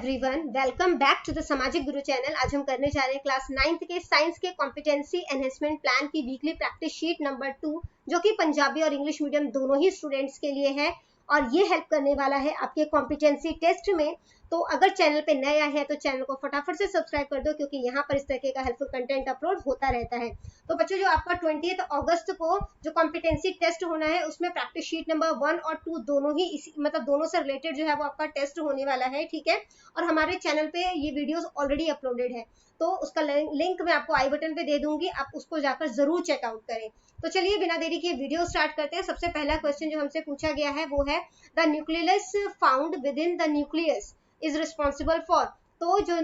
Everyone, welcome back to the Samajik Guru channel. आज हम करने जा रहे हैं क्लास 9th के साइंस के कॉम्पिटेंसी एनहेंसमेंट प्लान की वीकली प्रैक्टिस शीट नंबर 2, जो कि पंजाबी और इंग्लिश मीडियम दोनों ही स्टूडेंट्स के लिए है और ये हेल्प करने वाला है आपके कॉम्पिटेंसी टेस्ट में। तो अगर चैनल पे नए आए हैं तो चैनल को फटाफट से सब्सक्राइब कर दो, क्योंकि यहाँ पर इस तरीके का हेल्पफुल कंटेंट अपलोड होता रहता है। तो बच्चों, जो आपका 20 अगस्त को जो कॉम्पिटेंसी टेस्ट होना है, उसमें प्रैक्टिस शीट नंबर 1 और 2 दोनों ही इसी दोनों से रिलेटेड जो है वो आपका टेस्ट होने वाला है, ठीक है। और हमारे चैनल पे ये वीडियोस ऑलरेडी अपलोडेड है, तो उसका लिंक मैं आपको आई बटन पे दे दूंगी, आप उसको जाकर जरूर चेकआउट करें। तो चलिए बिना देरी किए वीडियो स्टार्ट करते हैं। सबसे पहला क्वेश्चन जो हमसे पूछा गया है वो है, the nucleus found with in the nucleus is responsible for. तो जो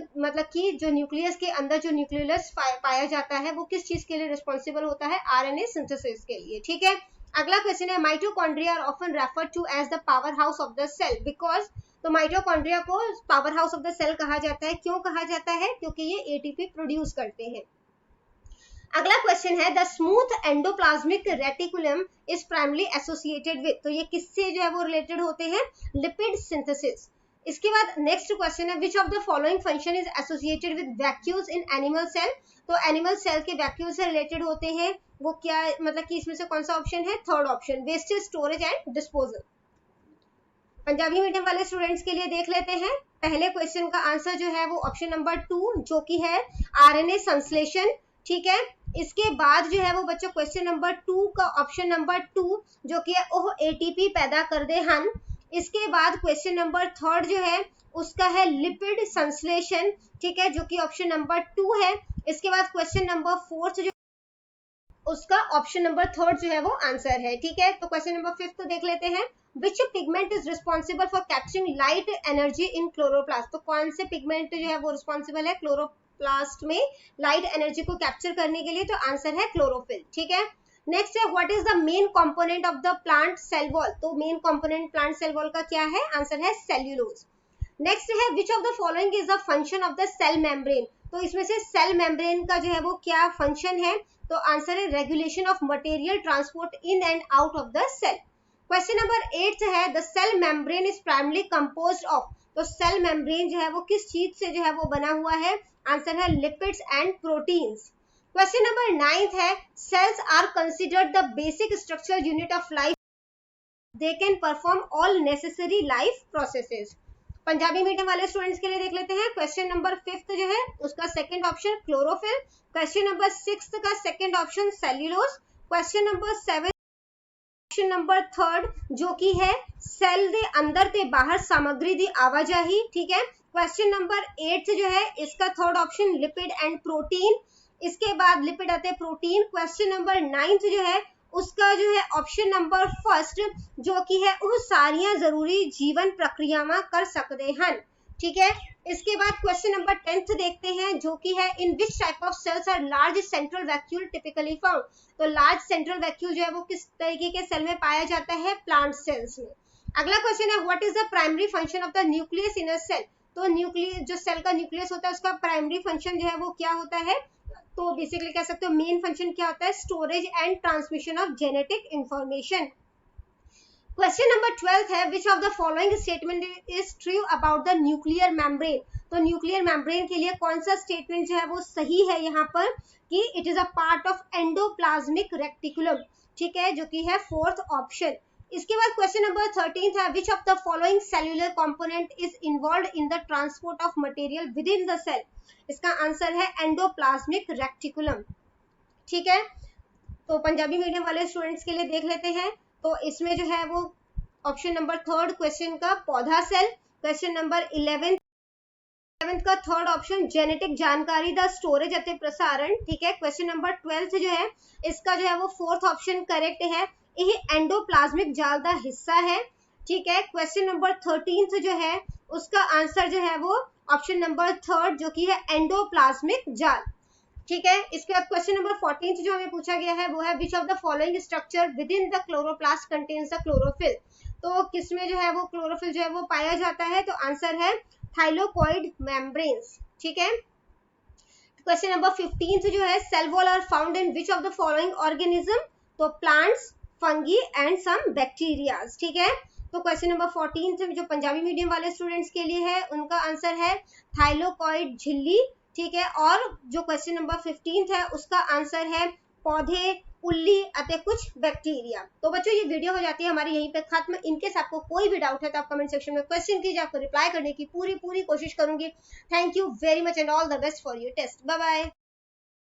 कि जो न्यूक्लियस के अंदर जो न्यूक्लियस पाया जाता है वो किस चीज के लिए रिस्पॉन्सिबल होता है? आरएनए सिंथेसिस के लिए, ठीक है। अगला क्वेश्चन है, mitochondria are often referred to as the powerhouse of the cell because. तो माइटोकॉन्ड्रिया को powerhouse of the cell कहा जाता है। क्यों कहा जाता है? क्योंकि ये एटीपी प्रोड्यूस करते हैं। अगला क्वेश्चन है, the smooth endoplasmic reticulum is primary associated with. तो ये किससे जो है वो रिलेटेड होते हैं? Lipid synthesis. इसके बाद नेक्स्ट क्वेश्चन है, which of the following function is associated with vacuoles in animal cell. तो एनिमल सेल के वैक्यूल से रिलेटेड होते हैं वो क्या, कि इसमें से कौन सा ऑप्शन है? Third option, wastage, storage and disposal. Punjabi medium वाले स्टूडेंट्स के लिए देख लेते हैं। पहले क्वेश्चन का आंसर जो है वो ऑप्शन नंबर 2, जो कि है आरएनए संश्लेषण, ठीक है। इसके बाद जो है वो बच्चों क्वेश्चन नंबर 2 का ऑप्शन नंबर 2 जो कि है ओह एटीपी पैदा कर दे हन। इसके बाद क्वेश्चन नंबर 3 जो है उसका है लिपिड संश्लेषण, ठीक है, जो कि ऑप्शन नंबर 2 है। इसके बाद क्वेश्चन नंबर 4 जो उसका ऑप्शन नंबर 3 जो है वो आंसर है, ठीक है। तो क्वेश्चन नंबर 5 तो देख लेते हैं, which pigment is responsible for capturing light energy in chloroplast. तो कौन से पिगमेंट जो है वो रिस्पॉन्सिबल है क्लोरोप्लास्ट में लाइट एनर्जी को कैप्चर करने के लिए? तो आंसर है क्लोरोफिल, ठीक है। नेक्स्ट है, what is the main component of the plant cell wall. तो main component plant cell wall का क्या है? आंसर है सेल्यूलोज। नेक्स्ट है, which of the following is the function of the cell membrane. तो इसमें से सेल मेम्ब्रेन का जो है वो क्या फंक्शन है? तो आंसर है regulation of material transport in and out of the cell. Question number 8 है, the cell membrane is primary composed of. तो सेल मेम्ब्रेन जो है वो किस चीज से जो है वो बना हुआ है? आंसर है lipids and proteins. Question number 9 है, cells are considered the basic structural unit of life, they can perform all necessary life processes. Punjabi medium वाले स्टूडेंट्स के लिए देख लेते हैं। क्वेश्चन नंबर 5 जो है उसका second option chlorophyll. Question number 6 का second option cellulose. Question number 7 option number 3 जो कि है सेल दे अंदर ते बाहर सामग्री दी आवाजाही, ठीक है। क्वेश्चन नंबर 8 जो है इसका third option lipid and protein. इसके बाद लिपिड आते प्रोटीन। क्वेश्चन नंबर 9 जो है उसका जो है ऑप्शन नंबर 1 जो कि है वो सारियां जरूरी जीवन प्रक्रिया में कर सकते हैं, ठीक है। इसके बाद क्वेश्चन नंबर 10 देखते हैं, जो कि है in which type of cells are large central vacuole typically found. तो लार्ज सेंट्रल वैक्यूल जो है वो किस तरीके के सेल में पाया जाता है? प्लांट सेल्स में। अगला क्वेश्चन है, what is the primary function of the nucleus in a cell. तो न्यूक्लियस जो सेल का न्यूक्लियस होता है उसका प्राइमरी फंक्शन जो है वो क्या होता है? तो बेसिकली कह सकते हो मेन फंक्शन क्या होता है? Storage and transmission of genetic information. Question number 12 है, which of the following statement is true about the nuclear membrane. तो न्यूक्लियर मेम्ब्रेन के लिए कौन सा स्टेटमेंट जो है वो सही है यहाँ पर? कि it is a part of endoplasmic reticulum, ठीक है, जो कि है 4th ऑप्शन। इसके बाद क्वेश्चन नंबर 13 है, which of the following cellular component is involve in the transport of material within the cell. इसका आंसर है एंडोप्लाज्मिक रेटिकुलम, ठीक है। तो पंजाबी मीडियम वाले स्टूडेंट्स के लिए देख लेते हैं। तो इसमें जो है वो ऑप्शन नंबर 3 क्वेश्चन का पौधा सेल। क्वेश्चन नंबर 11 का थर्ड ऑप्शन जेनेटिक जानकारी द स्टोरेज अते प्रसारण, ठीक है। क्वेश्चन नंबर 12 जो है इसका जो है वो 4th ऑप्शन करेक्ट है, यह एंडोप्लाज्मिक जाल का हिस्सा है, ठीक है। क्वेश्चन नंबर 13 जो है उसका आंसर जो है वो ऑप्शन नंबर 3 जो कि है एंडोप्लाज्मिक जाल, ठीक है। इसके बाद क्वेश्चन नंबर 14 जो हमें पूछा गया है वो है, which of the following structure with in the chloroplast contains the chlorophyll. तो किसमें जो है वो क्लोरोफिल जो है वो पाया जाता है? तो आंसर है थाइलोकॉइड मेम्ब्रेन्स, ठीक है। क्वेश्चन नंबर 15 जो है, cell wall are found in which of the following organism. तो plants, fungi and some bacterias, ठीक है। तो क्वेश्चन नंबर 14 जो पंजाबी मीडियम वाले स्टूडेंट्स के लिए है, उनका आंसर है थाइलोकॉइड झिल्ली, ठीक है। और जो क्वेश्चन नंबर 15 है उसका आंसर है पौधे, उल्ली अते कुछ बैक्टीरिया। तो बच्चों ये वीडियो हो जाती है हमारी यहीं पे खत्म। इनकेस आपको कोई भी डाउट है तो आप कमेंट सेक्शन में क्वेश्चन कीजिए, आपको रिप्लाई करने की पूरी कोशिश करूंगी। Thank you very much and all the best for your test. Bye bye.